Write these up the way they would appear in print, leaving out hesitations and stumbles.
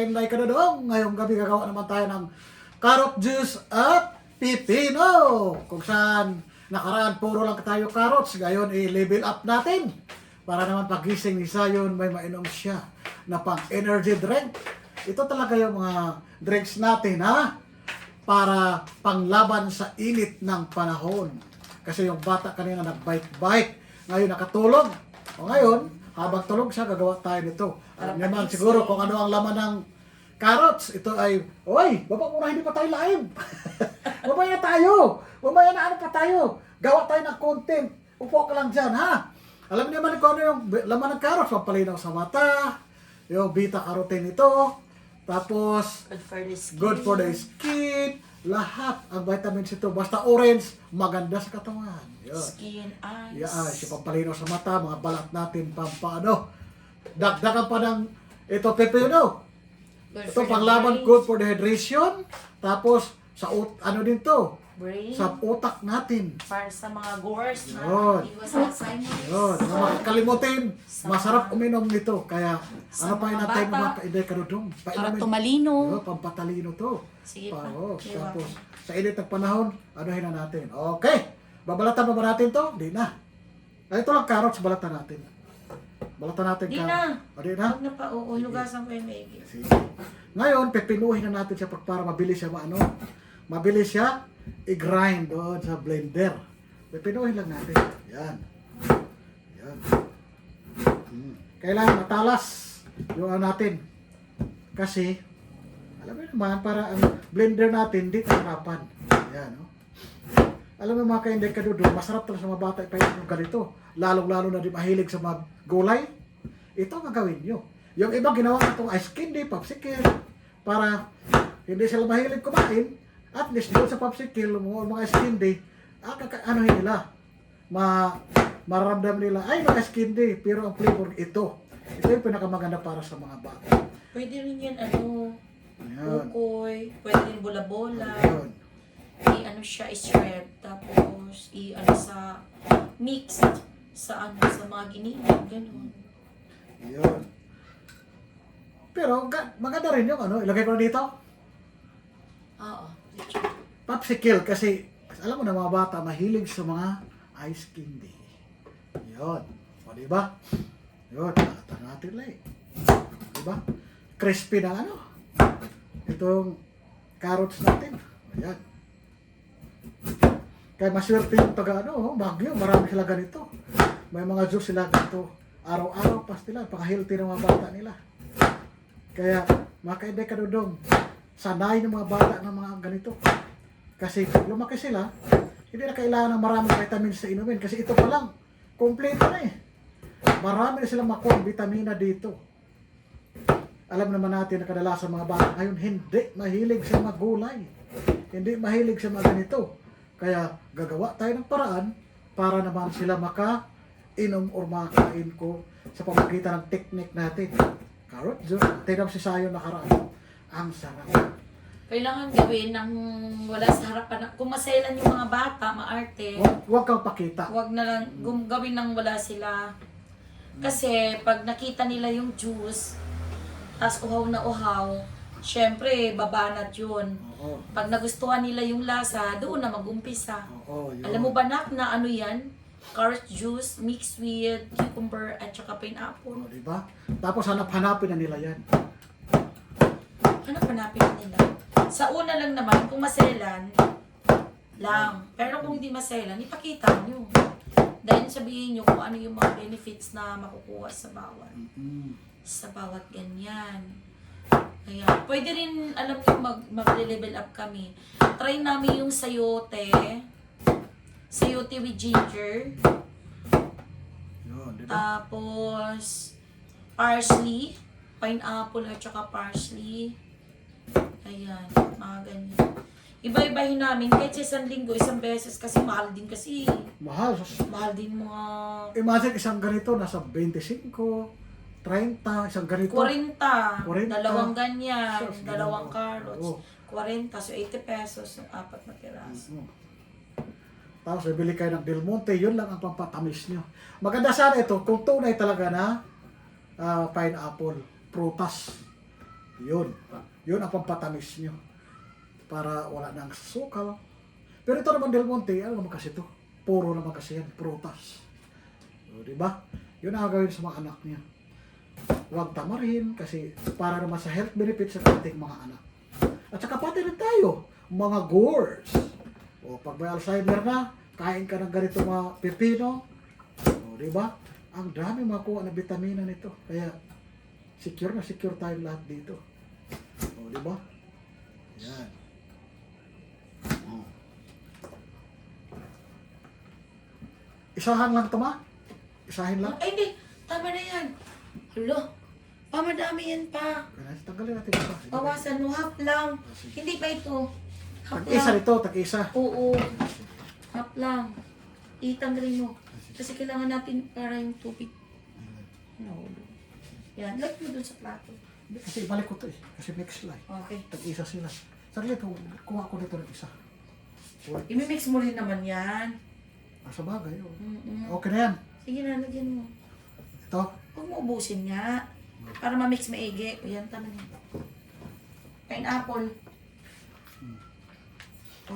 kainday kadodong. Ngayong gabi gagawa naman tayo ng carrot juice at pipino. Kung saan nakaraan puro lang tayo carrots, ngayon i-level up natin. Para naman pagising ni Zion may mainom siya na pang energy drink. Ito talaga yung mga drinks natin ha. Para panglaban sa init ng panahon. Kasi yung bata kanina nag-bike-bike. Ngayon nakatulog. O ngayon, habang tulog siya, gagawa tayo nito. Alam naman siguro kung ano ang laman ng carrots. Ito ay, oy, baba muna, hindi pa tayo live. Mamaya tayo. Mamaya na ano pa tayo. Gawa tayo ng content. Upo ka lang dyan, ha? Alam niyo naman kung ano yung laman ng carrots. Pampalinaw sa mata. Yung beta-carotene ito. Tapos, good for the skin. Lahat ang vitamins ito. Basta orange, maganda sa katawan. Yun. Skin, eyes. Yeah, siya pampalinaw sa mata, mga balat natin, pampaano. Dagdagan pa ng ito pepino. Good Ito for the panglaban, brain. good for the hydration. Tapos, sa ano din to? Brain. Sa utak natin. Para sa mga gores na Yun. iwas Alzheimer's. Yun, mga makakalimutin. Sa- Masarap uminom nito. Kaya, Sa ano pa mga inatay mo bata, mga kaiday kadudong? Para tumalino. Yun, pampatalino to. Sige pa. Oo, Diba? tapos, sa init ng panahon, anuhin na natin. Okay. Babalatan pa ba natin to? Di na. Ito lang carrots, balatan natin. Balatan natin Di carrots. na. O, di na? Huwag na pa, uulugasan ko yung maigi. Sige. Ngayon, pepinuhin na natin siya para mabilis siya mabilis siya i-grind doon sa blender. Pepinuhin lang natin. Yan. Yan. Kailangan matalas yung ano natin. Kasi, alam mo naman, para ang blender natin, di tahirapan. Yan, no? Alam mo mga kainday kadudo, masarap talaga sa mga bata ipayin yung ganito. Lalong-lalo na di mahilig sa mga gulay. Ito ang gagawin nyo. Yung iba ginawa itong ice candy, popsicle, para hindi sila mahilig kumain, at least doon sa popsicle, mga ice candy, anohin nila, mararamdam nila, ay mga ice candy, pero ang flavor ito. Ito yung pinakamaganda para sa mga bata. Pwede rin yan, Ayan. kukoy, pwede rin bola-bola. Ayan. I-ano siya, i-shred, tapos i-ano sa mix sa sa mga giniling, ganun. Ayan. Pero maganda rin yung ilagay ko na dito, Oo. popsicle, kasi alam mo na mga bata mahilig sa mga ice candy. Yun. O diba? Yun, nakatang natin lang eh. Diba? Crispy na itong carrots natin. Ayan. Kaya maswerte yung Baguio, marami sila ganito. May mga juice sila ganito. Araw-araw pa sila, pang-healthy ng mga bata nila. Kaya, mga kainday kadudong, sanay ng mga bata ng mga ganito. Kasi lumaki sila, hindi na kailangan ng maraming vitamins sa inumin. Kasi ito pa lang, kompleto na eh. Marami na silang makuha vitamina dito. Alam naman natin na kadalasan mga bata ngayon, hindi mahilig sa mga gulay. Hindi mahilig sa mga ganito. Kaya gagawa tayo ng paraan para naman sila maka-inom or makain ko sa pamagitan ng technique natin. Carrot juice. Tingnan si Sayo nakaraan. Ang sarap. Kailangan gawin ng wala sa harapan. Kung maselan yung mga bata, maarte, Huwag kang pakita. huwag na lang gawin ng wala sila. Kasi pag nakita nila yung juice, tas uhaw na uhaw, syempre babanat yun. Oo. Pag nagustuhan nila yung lasa, doon na mag-umpisa. Oo, yun. Alam mo ba na ano yan? Carrot juice mixed with cucumber at saka pineapple. O, diba? Tapos hanap-hanapin na nila yan. Hanapin nila. Sa una lang naman, kung maselan, lang. Pero kung hindi maselan, ipakita nyo. Dahil sabihin nyo kung ano yung mga benefits na makukuha sa bawat. Sa bawat ganyan. Kaya, pwede rin, alam nyo, mag-level up kami. Try namin yung sayote. Sayote with ginger. Yun, diba? Tapos, parsley. Pineapple at saka parsley. Ayan, mga ganyan. Iba-ibahin namin. Kahit sa isang linggo, isang beses. Kasi mahal din kasi. Mahal. Mahal din mga Imagine isang ganito, nasa 25, 30, isang ganito. 40. 40. Dalawang ganyan. Sus, Dalawang ganun. carrots. Oo. 40. So, 80 pesos yung apat na piraso. Tapos bibili kayo ng Del Monte, yun lang ang pampatamis nyo. Maganda sana ito kung tunay talaga na pineapple, prutas. Yun. Yun ang pampatamis nyo. Para wala nang sukal. Pero ito naman Del Monte, ano naman kasi ito? Puro naman kasi yan, prutas. O, diba? Yun ang gagawin sa mga anak niya. Huwag tamarin kasi para naman sa health benefits sa ating mga anak. At saka pati rin tayo, mga gourds. O pag may Alzheimer na, kain ka ng ganito mga pepino. O diba? Ang dami makuha na vitamina nito. Kaya secure na secure tayo lahat dito. O diba? Yan. O. Isahan lang ito ma? Isahin lang? Ay, hindi. Tama na yan. Hala, pamadami yan pa. Kaya tanggalin natin ito. Bawasan mo, half lang. Hindi pa ito. Half Tag-isa lang. nito, tag-isa. Oo. Half lang. Itanggalin mo. Kasi kailangan natin para yung tubig. No. Yan, like mo dun sa plato. Kasi ibalik ko ito eh. Kasi mix lang. Okay. Tag-isa sila. Saglit, kuha ko nito ng isa. Imimix mo rin naman yan. Sa bagay, oh. Mm-mm. Okay na yan. Sige na, lagyan mo. Ito. Huwag mo ubusin nga. Para ma-mix maigi. O yan, tama na. Pineapple.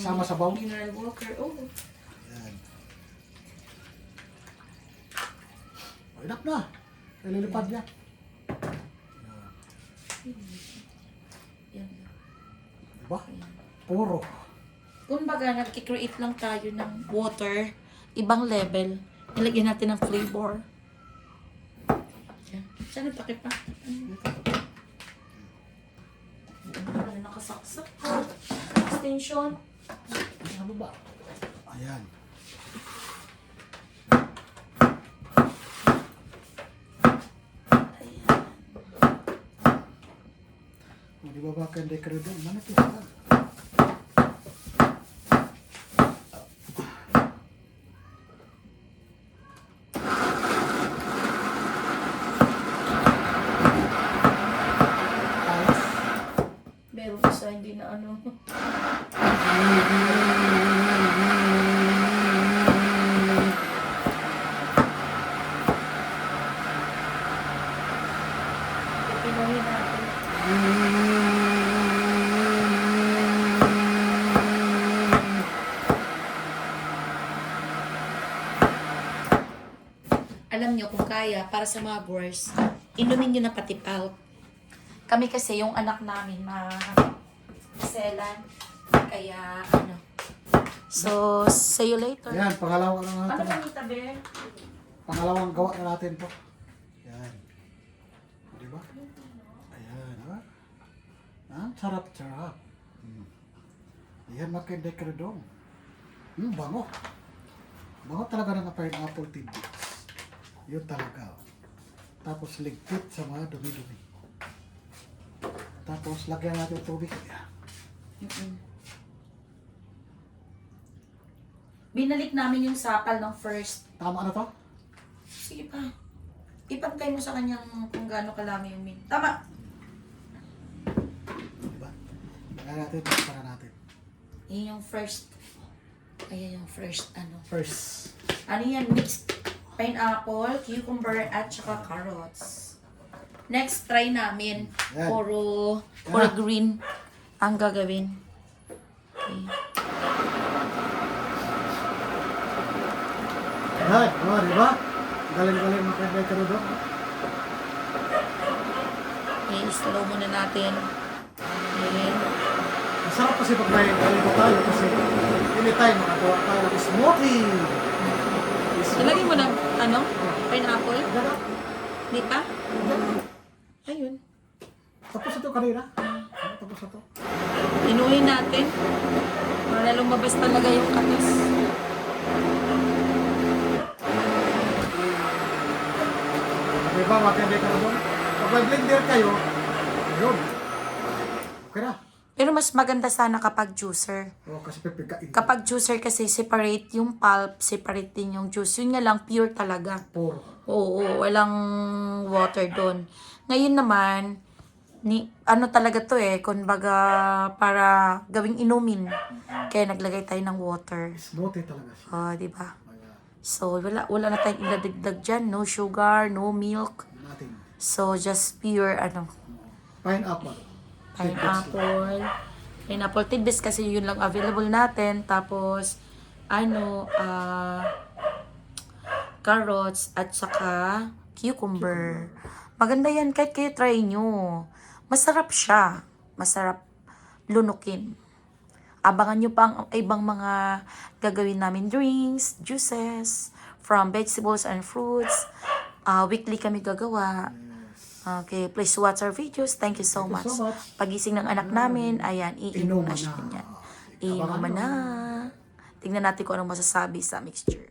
Sama sa bowl. Mineral water. Oh. Yan. O, enough na. Nalilipad yan. Yan. Diba? Ayan. Puro. Kumbaga, nagkikreate lang tayo ng water, ibang level. Nilagyan natin ng flavor. Yan. Saan nagpakipa? Ano nakasaksak? Extension. Ano ba? Ayan. Ayan. O, di ba ba kayo decorator? Manapis lang. Meron isa, hindi na ano. Pinuhin natin. Alam nyo, kung kaya, para sa mga boys, inumin nyo na pati pulp. Kami kasi, yung anak namin, selan. Kaya, ano. So, see you later. Ayan, pangalawang na Ano natin. pa nita, Bear? Pangalawang gawa na natin to. Yan. Di ba? Ayan, ha? Ang sarap-sarap. Ayan, makindekredong. Bango. Bango talaga ng pineapple tidbits. Yun talaga. Tapos ligpit sa mga dumi-dumi. Tapos lagyan natin tubig. Binalik namin yung sapal ng first. Tama na to? Sige pa. Ipantay mo sa kanyang kung gaano kalami yung min. Tama! Diba? Lagyan natin, tapos para natin. Yan yung first. Ayan yung first, ano. First. Ano yan? Mixed pineapple, cucumber, at saka carrots. Next, try namin. Yan. Puro Yan. green ang gagawin. Okay. Ayan, diba? Galing-galing makindekredong. Okay, slow muna natin. Okay. Masarap kasi pag may ganito tayo kasi anytime makagawa tayo ng smoothie. Nilagay mo ng, ano? Pineapple? Ganun. Di pa? Ganun. Ayun. Tapos ito kanina. Tapos ito. Inuhin natin. Para lumabas talaga yung katis. Diba, makindekredong? Pag may blender kayo, yun. Okay na. Pero mas maganda sana kapag juicer. O, kasi pipikain. Kapag juicer kasi separate yung pulp, separate din yung juice. Yun nga lang, pure talaga. Puro. Oo, walang water doon. Ngayon naman, ano talaga to eh, kumbaga para gawing inumin. Kaya naglagay tayo ng water. Smoothie talaga siya. Oh, di ba? Ayan. So, wala na tayong iladagdag dyan. No sugar, no milk. Nothing. So, just pure, ano. Pineapple. pineapple. Pineapple tidbits kasi yun lang available natin. Tapos, carrots at saka cucumber. Maganda yan kahit kayo try nyo. Masarap siya. Masarap lunukin. Abangan nyo pa ang ibang mga gagawin namin drinks, juices, from vegetables and fruits. Weekly kami gagawa. Okay, please watch our videos. Thank you so Thank much. you so much. Pagising ng anak namin, ayan, iinom na Inuman siya na. yan. Iinuman na. Tingnan natin kung anong masasabi sa mixture.